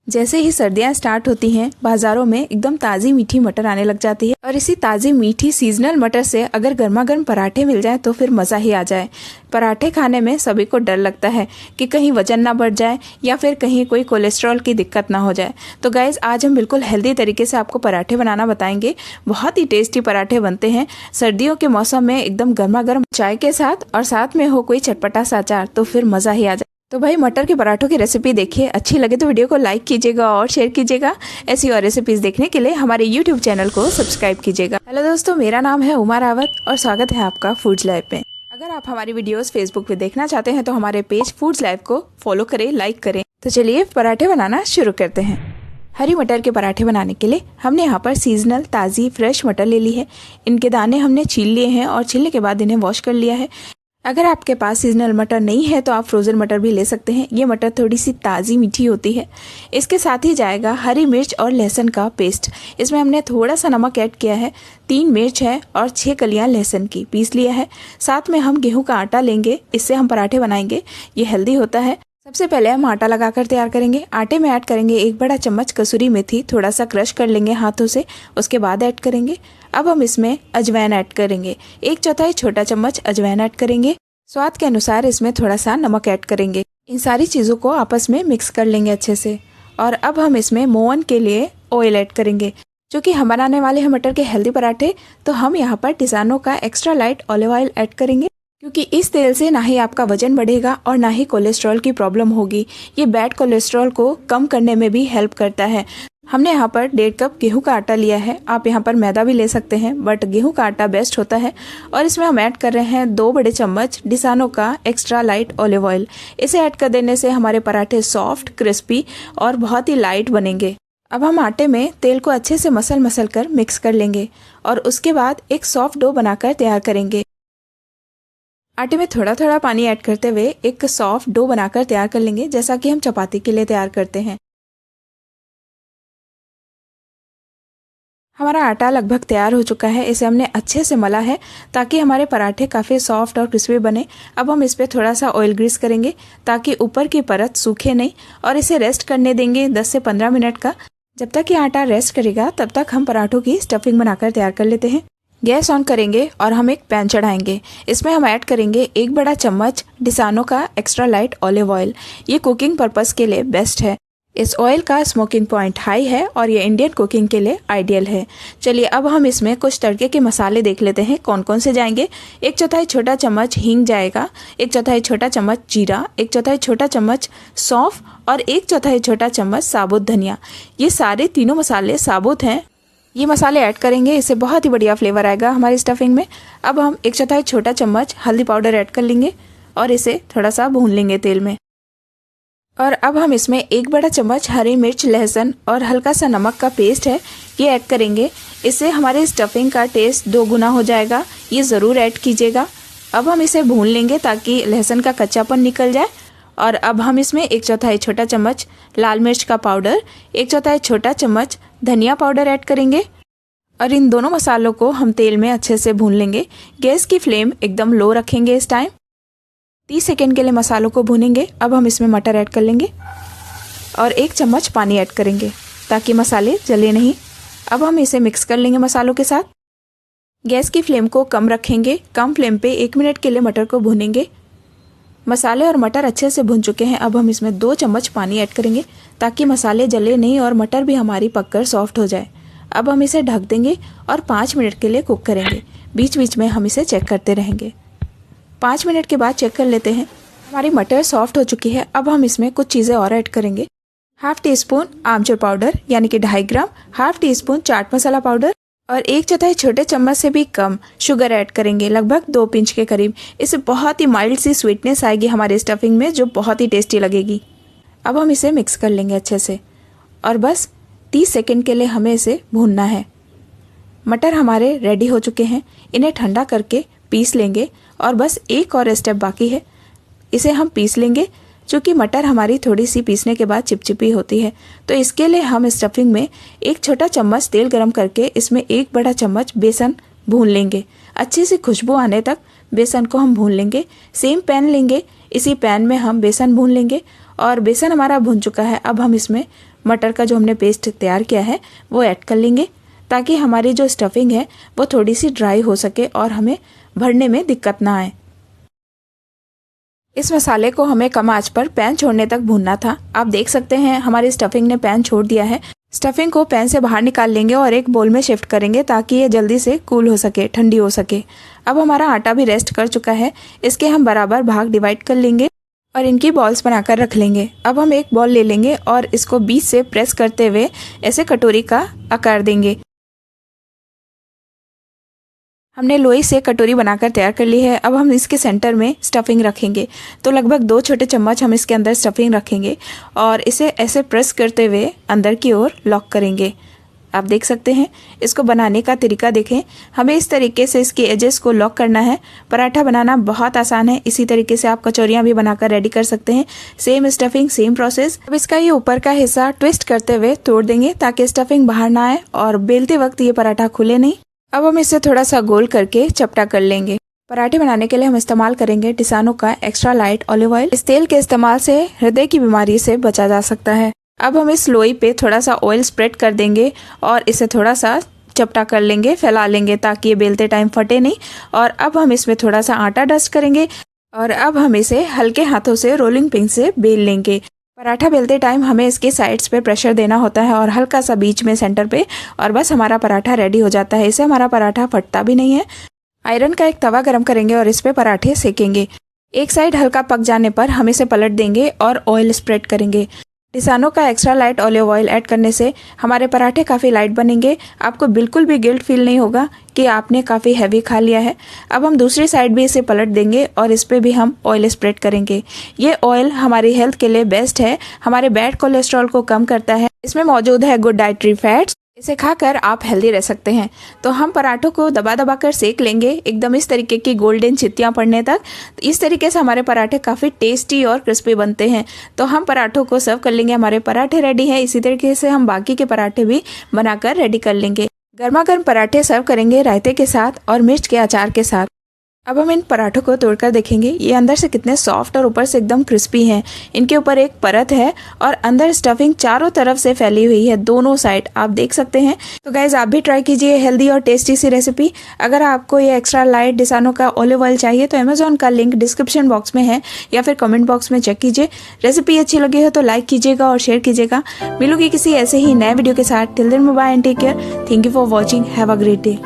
जैसे ही सर्दियां स्टार्ट होती हैं, बाजारों में एकदम ताज़ी मीठी मटर आने लग जाती है और इसी ताज़ी मीठी सीजनल मटर से अगर गर्मा गर्म पराठे मिल जाए तो फिर मज़ा ही आ जाए। पराठे खाने में सभी को डर लगता है कि कहीं वजन ना बढ़ जाए या फिर कहीं कोई कोलेस्ट्रॉल की दिक्कत ना हो जाए। तो गाइज, आज हम बिल्कुल हेल्दी तरीके से आपको पराठे बनाना बताएंगे। बहुत ही टेस्टी पराठे बनते हैं सर्दियों के मौसम में, एकदम गर्मा गर्म चाय के साथ, और साथ में हो कोई चटपटा सा अचार तो फिर मज़ा ही आ जाए। तो भाई, मटर के पराठों की रेसिपी देखिए, अच्छी लगे तो वीडियो को लाइक कीजिएगा और शेयर कीजिएगा। ऐसी और रेसिपीज देखने के लिए हमारे यूट्यूब चैनल को सब्सक्राइब कीजिएगा। हेलो दोस्तों, मेरा नाम है उमा रावत और स्वागत है आपका फूड्स लाइव पे। अगर आप हमारी वीडियोस फेसबुक पे देखना चाहते हैं तो हमारे पेज फूड्स लाइव को फॉलो करें, लाइक करें। तो चलिए पराठे बनाना शुरू करते हैं। हरी मटर के पराठे बनाने के लिए हमने यहाँ पर सीजनल ताज़ी फ्रेश मटर ले ली है। इनके दाने हमने छील लिए हैं और छीलने के बाद इन्हें वॉश कर लिया है। अगर आपके पास सीजनल मटर नहीं है तो आप फ्रोज़न मटर भी ले सकते हैं। ये मटर थोड़ी सी ताज़ी मीठी होती है। इसके साथ ही जाएगा हरी मिर्च और लहसुन का पेस्ट। इसमें हमने थोड़ा सा नमक ऐड किया है, 3 मिर्च है और 6 कलियां लहसुन की पीस लिया है। साथ में हम गेहूं का आटा लेंगे, इससे हम पराठे बनाएंगे। ये हेल्दी होता है। सबसे पहले हम आटा लगाकर तैयार करेंगे। आटे में ऐड करेंगे 1 बड़ा चम्मच कसूरी मेथी, थोड़ा सा क्रश कर लेंगे हाथों से, उसके बाद ऐड करेंगे। अब हम इसमें अजवाइन ऐड करेंगे, 1/4 छोटा चम्मच अजवाइन ऐड करेंगे। स्वाद के अनुसार इसमें थोड़ा सा नमक ऐड करेंगे। इन सारी चीज़ों को आपस में मिक्स कर लेंगे अच्छे से। और अब हम इसमें मोवन के लिए ऑयल ऐड करेंगे। जो कि हम बनाने वाले हैं मटर के हेल्दी पराठे, तो हम यहाँ पर टिसानो का extra light olive oil add करेंगे, क्योंकि इस तेल से ना ही आपका वजन बढ़ेगा और ना ही कोलेस्ट्रॉल की प्रॉब्लम होगी। ये बैड कोलेस्ट्रॉल को कम करने में भी हेल्प करता है। हमने यहाँ पर 1.5 कप गेहूं का आटा लिया है। आप यहाँ पर मैदा भी ले सकते हैं, बट गेहूं का आटा बेस्ट होता है। और इसमें हम ऐड कर रहे हैं 2 बड़े चम्मच डिसानो का एक्स्ट्रा लाइट ऑलिव ऑयल। इसे ऐड कर देने से हमारे पराठे सॉफ्ट, क्रिस्पी और बहुत ही लाइट बनेंगे। अब हम आटे में तेल को अच्छे से मसल कर मिक्स कर लेंगे और उसके बाद एक सॉफ्ट डो बनाकर तैयार करेंगे। आटे में थोड़ा थोड़ा पानी ऐड करते हुए एक सॉफ्ट डो बनाकर तैयार कर लेंगे, जैसा कि हम चपाती के लिए तैयार करते हैं। हमारा आटा लगभग तैयार हो चुका है। इसे हमने अच्छे से मला है ताकि हमारे पराठे काफ़ी सॉफ्ट और क्रिस्पी बने। अब हम इस पर थोड़ा सा ऑयल ग्रीस करेंगे ताकि ऊपर की परत सूखे नहीं, और इसे रेस्ट करने देंगे 10 से 15 मिनट का। जब तक ये आटा रेस्ट करेगा तब तक हम पराठों की स्टफिंग बनाकर तैयार कर लेते हैं। गैस ऑन करेंगे और हम एक पैन चढ़ाएंगे। इसमें हम ऐड करेंगे 1 बड़ा चम्मच डिसानो का एक्स्ट्रा लाइट ऑलिव ऑयल। ये कुकिंग पर्पस के लिए बेस्ट है। इस ऑयल का स्मोकिंग पॉइंट हाई है और ये इंडियन कुकिंग के लिए आइडियल है। चलिए अब हम इसमें कुछ तड़के के मसाले देख लेते हैं कौन कौन से जाएंगे। 1/4 छोटा चम्मच हींग जाएगा, 1/4 छोटा चम्मच जीरा, 1/4 छोटा चम्मच सौंफ और 1/4 छोटा चम्मच साबुत धनिया। ये सारे तीनों मसाले साबुत हैं। ये मसाले ऐड करेंगे, इससे बहुत ही बढ़िया फ्लेवर आएगा हमारी स्टफिंग में। अब हम 1/4 छोटा चम्मच हल्दी पाउडर ऐड कर लेंगे और इसे थोड़ा सा भून लेंगे तेल में। और अब हम इसमें 1 बड़ा चम्मच हरी मिर्च, लहसुन और हल्का सा नमक का पेस्ट है, ये ऐड करेंगे। इससे हमारे स्टफिंग का टेस्ट 2 गुना हो जाएगा। ये ज़रूर ऐड कीजिएगा। अब हम इसे भून लेंगे ताकि लहसुन का कच्चापन निकल जाए। और अब हम इसमें 1/4 छोटा चम्मच लाल मिर्च का पाउडर, 1/4 छोटा चम्मच धनिया पाउडर ऐड करेंगे। और इन दोनों मसालों को हम तेल में अच्छे से भून लेंगे। गैस की फ्लेम एकदम लो रखेंगे इस टाइम। 30 सेकेंड के लिए मसालों को भूनेंगे। अब हम इसमें मटर ऐड कर लेंगे और 1 चम्मच पानी ऐड करेंगे ताकि मसाले जले नहीं। अब हम इसे मिक्स कर लेंगे मसालों के साथ। गैस की फ्लेम को कम रखेंगे। कम फ्लेम पे 1 मिनट के लिए मटर को भूनेंगे। मसाले और मटर अच्छे से भुन चुके हैं। अब हम इसमें 2 चम्मच पानी ऐड करेंगे ताकि मसाले जले नहीं और मटर भी हमारी पककर सॉफ्ट हो जाए। अब हम इसे ढक देंगे और 5 मिनट के लिए कुक करेंगे। बीच बीच में हम इसे चेक करते रहेंगे। 5 मिनट के बाद चेक कर लेते हैं। हमारी मटर सॉफ्ट हो चुकी है। अब हम इसमें कुछ चीज़ें और ऐड करेंगे। 1/2 टीस्पून आमचूर पाउडर यानी कि 2.5 ग्राम, 1/2 टीस्पून चाट मसाला पाउडर और 1/4 छोटे चम्मच से भी कम शुगर ऐड करेंगे, लगभग 2 पिंच के करीब। इससे बहुत ही माइल्ड सी स्वीटनेस आएगी हमारे स्टफिंग में, जो बहुत ही टेस्टी लगेगी। अब हम इसे मिक्स कर लेंगे अच्छे से और बस 30 सेकेंड के लिए हमें इसे भूनना है। मटर हमारे रेडी हो चुके हैं। इन्हें ठंडा करके पीस लेंगे और बस एक और स्टेप बाकी है, इसे हम पीस लेंगे। चूँकि मटर हमारी थोड़ी सी पीसने के बाद चिपचिपी होती है, तो इसके लिए हम स्टफिंग में 1 छोटा चम्मच तेल गरम करके इसमें 1 बड़ा चम्मच बेसन भून लेंगे। अच्छी सी खुशबू आने तक बेसन को हम भून लेंगे। सेम पैन लेंगे, इसी पैन में हम बेसन भून लेंगे और बेसन हमारा भून चुका है। अब हम इसमें मटर का जो हमने पेस्ट तैयार किया है वो ऐड कर लेंगे, ताकि हमारी जो स्टफिंग है वो थोड़ी सी ड्राई हो सके और हमें भरने में दिक्कत ना आए। इस मसाले को हमें कम आंच पर पैन छोड़ने तक भूनना था। आप देख सकते हैं हमारी स्टफिंग ने पैन छोड़ दिया है। स्टफिंग को पैन से बाहर निकाल लेंगे और एक बोल में शिफ्ट करेंगे ताकि ये जल्दी से कूल हो सके, ठंडी हो सके। अब हमारा आटा भी रेस्ट कर चुका है। इसके हम बराबर भाग डिवाइड कर लेंगे और इनकी बॉल्स बनाकर रख लेंगे। अब हम एक बॉल ले लेंगे और इसको बीच से प्रेस करते हुए ऐसे कटोरी का आकार देंगे। हमने लोई से कटोरी बनाकर तैयार कर ली है। अब हम इसके सेंटर में स्टफिंग रखेंगे। तो लगभग 2 छोटे चम्मच हम इसके अंदर स्टफिंग रखेंगे और इसे ऐसे प्रेस करते हुए अंदर की ओर लॉक करेंगे। आप देख सकते हैं इसको बनाने का तरीका देखें। हमें इस तरीके से इसके एजेस को लॉक करना है। पराठा बनाना बहुत आसान है। इसी तरीके से आप कचौरियाँ भी बनाकर रेडी कर सकते हैं। Same stuffing, same process. अब इसका ये ऊपर का हिस्सा ट्विस्ट करते हुए तोड़ देंगे ताकि स्टफिंग बाहर ना आए और बेलते वक्त ये पराठा खुले नहीं। अब हम इसे थोड़ा सा गोल करके चपटा कर लेंगे। पराठे बनाने के लिए हम इस्तेमाल करेंगे टिसानो का एक्स्ट्रा लाइट ऑलिव ऑयल। इस तेल के इस्तेमाल से हृदय की बीमारी से बचा जा सकता है। अब हम इस लोई पे थोड़ा सा ऑयल स्प्रेड कर देंगे और इसे थोड़ा सा चपटा कर लेंगे, फैला लेंगे ताकि ये बेलते टाइम फटे नहीं। और अब हम इसमें थोड़ा सा आटा डस्ट करेंगे और अब हम इसे हल्के हाथों से रोलिंग पिन से बेल लेंगे। पराठा बेलते टाइम हमें इसके साइड्स पे प्रेशर देना होता है और हल्का सा बीच में सेंटर पे, और बस हमारा पराठा रेडी हो जाता है। इससे हमारा पराठा फटता भी नहीं है। आयरन का एक तवा गरम करेंगे और इस पे पराठे सेकेंगे। एक साइड हल्का पक जाने पर हम इसे पलट देंगे और ऑयल स्प्रेड करेंगे। टिसानो का extra light olive oil add करने से हमारे पराठे काफ़ी लाइट बनेंगे। आपको बिल्कुल भी गिल्ट फील नहीं होगा कि आपने काफ़ी हैवी खा लिया है। अब हम दूसरी साइड भी इसे पलट देंगे और इस पे भी हम ऑयल स्प्रेड करेंगे। ये ऑयल हमारी हेल्थ के लिए बेस्ट है। हमारे बैड कोलेस्ट्रॉल को कम करता है। इसमें मौजूद है गुड डाइटरी फैट्स। इसे खाकर आप हेल्दी रह सकते हैं। तो हम पराठों को दबा दबा कर सेक लेंगे एकदम इस तरीके की गोल्डन चित्तियाँ पड़ने तक। इस तरीके से हमारे पराठे काफ़ी टेस्टी और क्रिस्पी बनते हैं। तो हम पराठों को सर्व कर लेंगे। हमारे पराठे रेडी हैं। इसी तरीके से हम बाकी के पराठे भी बनाकर रेडी कर लेंगे। गर्मा गर्म पराठे सर्व करेंगे रायते के साथ और मिर्च के अचार के साथ। अब हम इन पराठों को तोड़कर देखेंगे। ये अंदर से कितने सॉफ्ट और ऊपर से एकदम क्रिस्पी हैं। इनके ऊपर एक परत है और अंदर स्टफिंग चारों तरफ से फैली हुई है, दोनों साइड आप देख सकते हैं। तो गाइज आप भी ट्राई कीजिए हेल्दी और टेस्टी सी रेसिपी। अगर आपको ये एक्स्ट्रा लाइट टिसानो का ऑलिव ऑयल चाहिए तो अमेजोन का लिंक डिस्क्रिप्शन बॉक्स में है या फिर कमेंट बॉक्स में चेक कीजिए। रेसिपी अच्छी लगी हो तो लाइक कीजिएगा और शेयर कीजिएगा। मिलूंगी किसी ऐसे ही नए वीडियो के साथ। Till then bye and take care. Thank you for watching. Have a great day.